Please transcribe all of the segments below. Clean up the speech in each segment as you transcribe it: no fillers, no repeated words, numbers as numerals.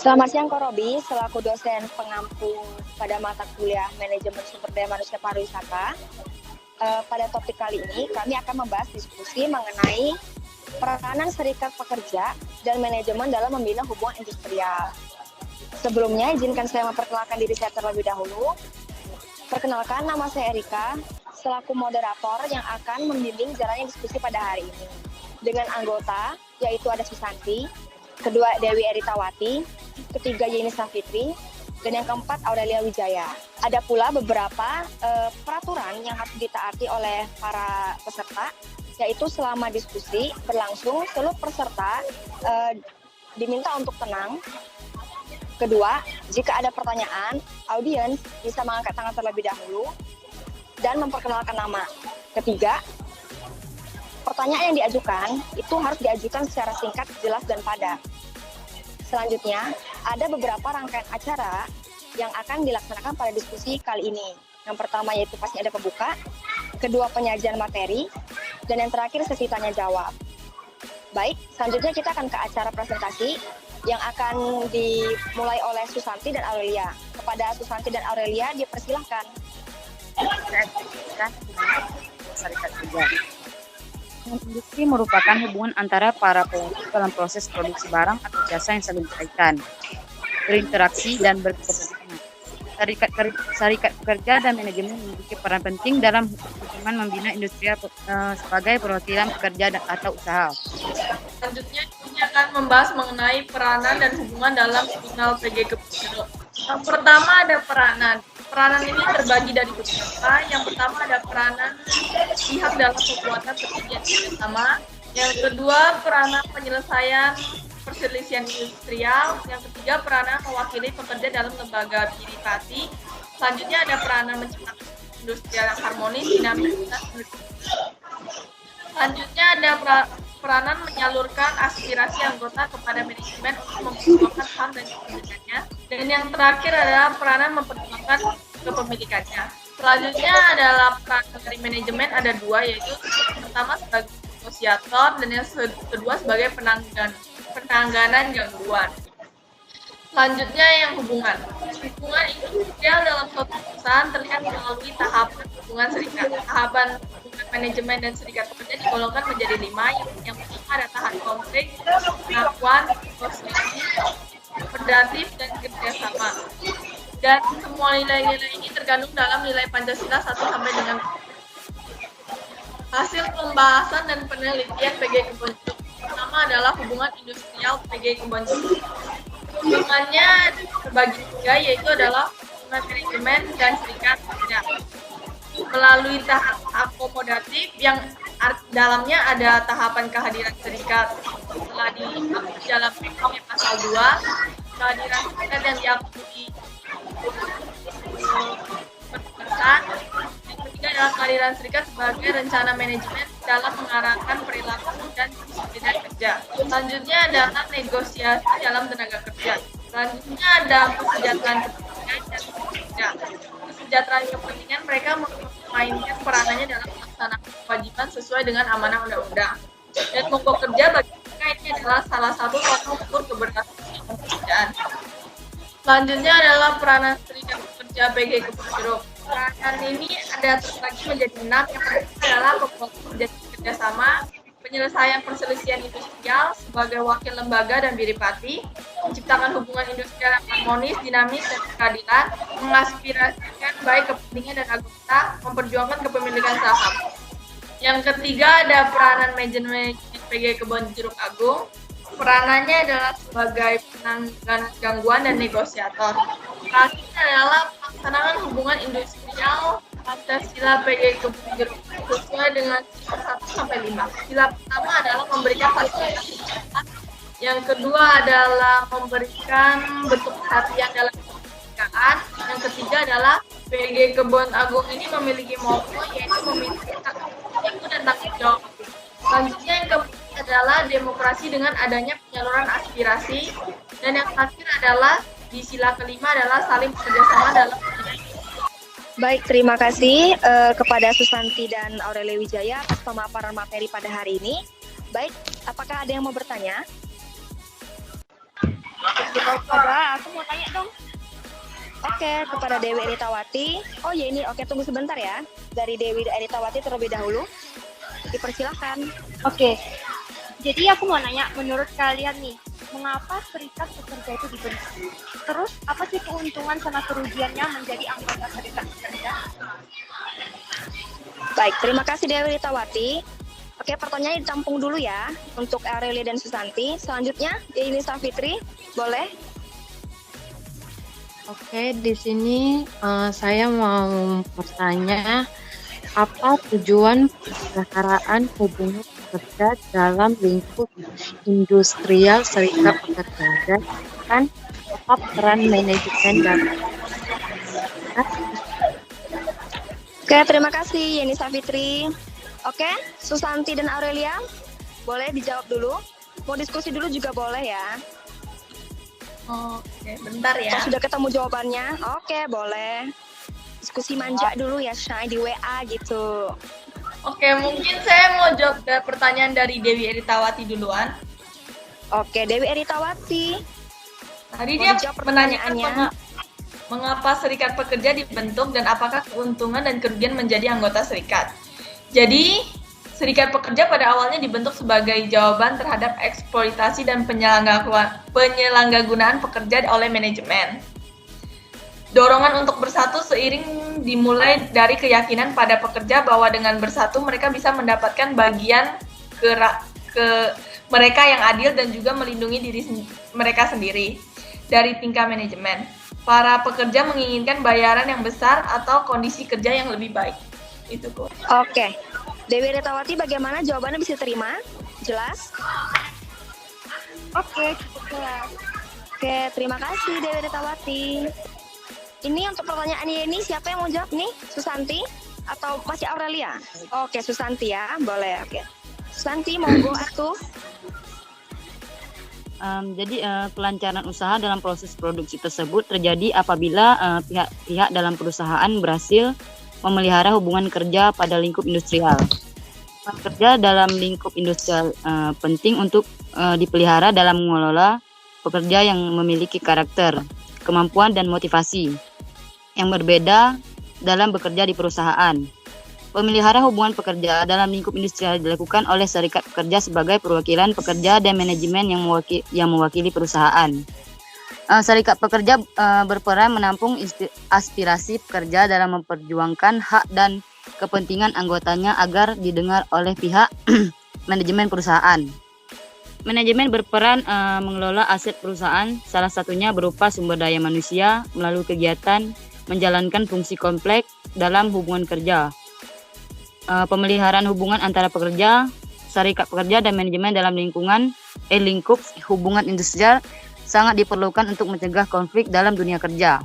Selamat siang Kak Robi, selaku dosen pengampu pada mata kuliah Manajemen Sumber Daya Manusia Pariwisata. Pada topik kali ini kami akan membahas diskusi mengenai peranan serikat pekerja dan manajemen dalam membina hubungan industrial. Sebelumnya izinkan saya memperkenalkan diri saya terlebih dahulu. Perkenalkan, nama saya Erika, selaku moderator yang akan membimbing jalannya diskusi pada hari ini. Dengan anggota, yaitu ada Susanti, kedua Dewi Eritawati, ketiga Yeni Safitri, dan yang keempat Aurelia Wijaya. Ada pula beberapa peraturan yang harus ditaati oleh para peserta, yaitu selama diskusi berlangsung seluruh peserta diminta untuk tenang. Kedua, jika ada pertanyaan, audiens bisa mengangkat tangan terlebih dahulu dan memperkenalkan nama. Ketiga, pertanyaan yang diajukan itu harus diajukan secara singkat, jelas, dan padat. Selanjutnya, ada beberapa rangkaian acara yang akan dilaksanakan pada diskusi kali ini. Yang pertama yaitu pasti ada pembuka, kedua penyajian materi, dan yang terakhir sesi tanya jawab. Baik, selanjutnya kita akan ke acara presentasi yang akan dimulai oleh Susanti dan Aurelia. Kepada Susanti dan Aurelia, dipersilahkan. Serikat Kerja. Industri merupakan hubungan antara para pelaku dalam proses produksi barang atau jasa yang saling berkaitan, berinteraksi, dan berkepentingan. Serikat pekerja dan manajemen memiliki peran penting dalam hubungan membina industri sebagai perwakilan pekerja atau usaha. Selanjutnya, kami akan membahas mengenai peranan dan hubungan dalam signal PG Kepentingan. Yang pertama ada peranan. Peranan ini terbagi dari beberapa. Yang pertama ada peranan pihak dalam pembuatan perjanjian kerjasama. Yang kedua, peranan penyelesaian perselisihan industrial. Yang ketiga, peranan mewakili pekerja dalam lembaga birokrasi. Selanjutnya ada peranan menciptakan industrial yang harmonis, dinamis, dan selanjutnya ada peranan menyalurkan aspirasi anggota kepada manajemen untuk memperjuangkan hak dan kepentingannya. Dan yang terakhir adalah peranan memperjuangkan kepemilikannya. Selanjutnya adalah peranan dari manajemen ada dua, yaitu pertama sebagai negosiator dan yang kedua sebagai penanganan gangguan. Selanjutnya yang hubungan. Hubungan industrial dalam suatu perusahaan terlihat melalui tahapan hubungan serikat. Tahapan hubungan manajemen dan serikat pekerja digolongkan menjadi 5. Yang pertama ada tahap konflik, pengakuan, negosiasi, kooperatif, dan kerjasama. Dan semua nilai-nilai ini terkandung dalam nilai Pancasila 1 sampai dengan hasil pembahasan dan penelitian PG Kebonjeruk. Pertama adalah hubungan industrial PG Kebonjeruk. Hubungannya terbagi 3, yaitu adalah hubungan manajemen dan serikat pekerja. Melalui tahap akomodatif yang dalamnya ada tahapan kehadiran serikat telah diatur dalam PKM pasal 2, kehadiran serikat yang diakui pertukaran. Yang ketiga adalah kehadiran serikat sebagai rencana manajemen dalam mengarahkan perilaku dan disiplin kerja. Selanjutnya adalah negosiasi dalam tenaga kerja. Selanjutnya ada kesejahteraan kepentingan dan kerja. Kesejahteraan kepentingan mereka memainkan peranannya dalam melaksanakan kewajiban sesuai dengan amanah undang-undang. Dan mogok kerja bagi mereka ini adalah salah satu tolak ukur keberhasilan pekerjaan. Selanjutnya adalah peranan serikat pekerja PG Kebonjeruk. Peranan ini ada terbagi menjadi 6. Yang pertama adalah pembuatan kerjasama, penyelesaian perselisihan industrial sebagai wakil lembaga dan birokrasi, menciptakan hubungan industrial yang harmonis, dinamis, dan keadilan, mengaspirasikan baik kepentingan dan anggota, memperjuangkan kepemilikan saham. Yang ketiga ada peranan manajemen PG Kebonjeruk Agung. Peranannya adalah sebagai penanganan gangguan dan negosiator. Terakhir adalah pelaksanaan hubungan industrial Pancasila PG Kebonjeruk sesuai dengan sila 1 sampai 5. Sila pertama adalah memberikan fasilitas. Yang kedua adalah memberikan bentuk perhatian dalam kebijakan. Yang ketiga adalah PG Kebon Agung ini memiliki motto yaitu memiliki ikut dan tanggung jawab. Selanjutnya yang keempat adalah demokrasi dengan adanya penyaluran aspirasi. Dan yang terakhir adalah di sila kelima adalah saling bekerjasama dalam. Baik, terima kasih kepada Susanti dan Aurelia Wijaya atas pemaparan materi pada hari ini. Baik, apakah ada yang mau bertanya? Ada, aku mau tanya dong. Oke, kepada Dewi Eritawati. Oh ya ini, oke tunggu sebentar ya. Dari Dewi Eritawati terlebih dahulu. Dipersilahkan. Oke, jadi aku mau nanya, menurut kalian nih, mengapa serikat pekerja itu dibentuk? Terus apa sih keuntungan sama kerugiannya menjadi anggota serikat pekerja? Baik, terima kasih Dewi Eritawati. Oke, pertanyaannya ditampung dulu ya untuk Aurelia dan Susanti. Selanjutnya, Yeni Savitri, boleh? Oke, di sini saya mau bertanya, apa tujuan penyelenggaraan hubungan pekerja dalam lingkup industrial serikat pekerja dan kan apa peran manajemen dan Oke, terima kasih Yeni Savitri. Oke, Susanti dan Aurelia, boleh dijawab dulu. Mau diskusi dulu juga boleh ya. Oke, bentar ya. Kalau sudah ketemu jawabannya, oke boleh. Diskusi manja dulu ya, Shay, di WA gitu. Oke, mungkin saya mau jawab pertanyaan dari Dewi Eritawati duluan. Oke, Dewi Eritawati. Tadi Mau dia dijawab menanyakan pertanyaannya? mengapa serikat pekerja dibentuk dan apakah keuntungan dan kerugian menjadi anggota serikat. Jadi, serikat pekerja pada awalnya dibentuk sebagai jawaban terhadap eksploitasi dan penyalahgunaan pekerja oleh manajemen. Dorongan untuk bersatu seiring dimulai dari keyakinan pada pekerja bahwa dengan bersatu mereka bisa mendapatkan bagian ke mereka yang adil dan juga melindungi diri mereka sendiri dari tingkah manajemen. Para pekerja menginginkan bayaran yang besar atau kondisi kerja yang lebih baik. Itu kok. Oke. Dewi Eritawati, bagaimana jawabannya bisa terima? Jelas? Oke, cukup jelas. Oke, terima kasih Dewi Eritawati. Ini untuk pertanyaannya ini siapa yang mau jawab nih? Susanti atau masih Aurelia? Oke, Susanti ya, boleh. Oke. Susanti, monggo atuh. Jadi kelancaran usaha dalam proses produksi tersebut terjadi apabila pihak-pihak dalam perusahaan berhasil memelihara hubungan kerja pada lingkup industrial. Kerja dalam lingkup industrial penting untuk dipelihara dalam mengelola pekerja yang memiliki karakter, kemampuan dan motivasi yang berbeda dalam bekerja di perusahaan. Pemeliharaan hubungan pekerja dalam lingkup industrial dilakukan oleh serikat pekerja sebagai perwakilan pekerja dan manajemen yang mewakili perusahaan. Serikat pekerja berperan menampung aspirasi pekerja dalam memperjuangkan hak dan kepentingan anggotanya agar didengar oleh pihak manajemen perusahaan. Manajemen berperan mengelola aset perusahaan, salah satunya berupa sumber daya manusia melalui kegiatan menjalankan fungsi kompleks dalam hubungan kerja. Pemeliharaan hubungan antara pekerja, serikat pekerja dan manajemen dalam lingkup hubungan industrial sangat diperlukan untuk mencegah konflik dalam dunia kerja.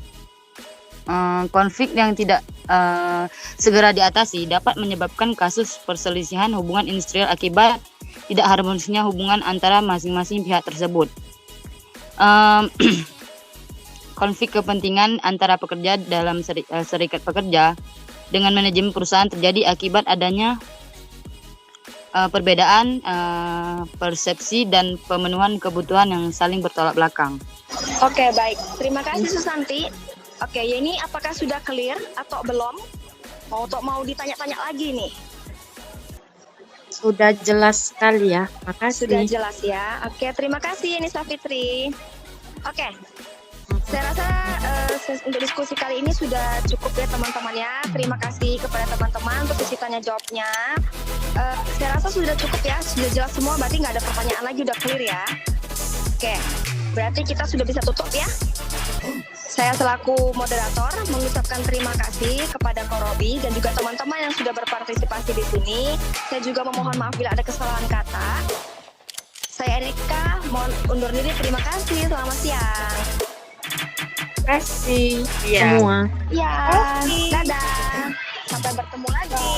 Konflik yang tidak segera diatasi dapat menyebabkan kasus perselisihan hubungan industrial akibat tidak harmonisnya hubungan antara masing-masing pihak tersebut. Konflik kepentingan antara pekerja dalam serikat pekerja dengan manajemen perusahaan terjadi akibat adanya perbedaan persepsi dan pemenuhan kebutuhan yang saling bertolak belakang. Oke, baik. Terima kasih Susanti. Oke, ya ini apakah sudah clear atau belum? Mau ditanya-tanya lagi nih? sudah jelas sekali ya. Makasih. Sudah jelas ya. Oke, terima kasih Nisa Fitri. Oke. Saya rasa untuk diskusi kali ini sudah cukup ya teman-teman ya. Terima kasih kepada teman-teman untuk isi tanya jawabnya. Saya rasa sudah cukup ya, sudah jelas semua, berarti nggak ada pertanyaan lagi, udah clear ya. Oke, berarti kita sudah bisa tutup ya. Saya selaku moderator mengucapkan terima kasih kepada Ko Robi dan juga teman-teman yang sudah berpartisipasi di sini. Saya juga memohon maaf bila ada kesalahan kata. Saya Erika, mohon undur diri. Terima kasih. Selamat siang. Terima kasih Iya. semua. Ya, dadah. Sampai bertemu lagi.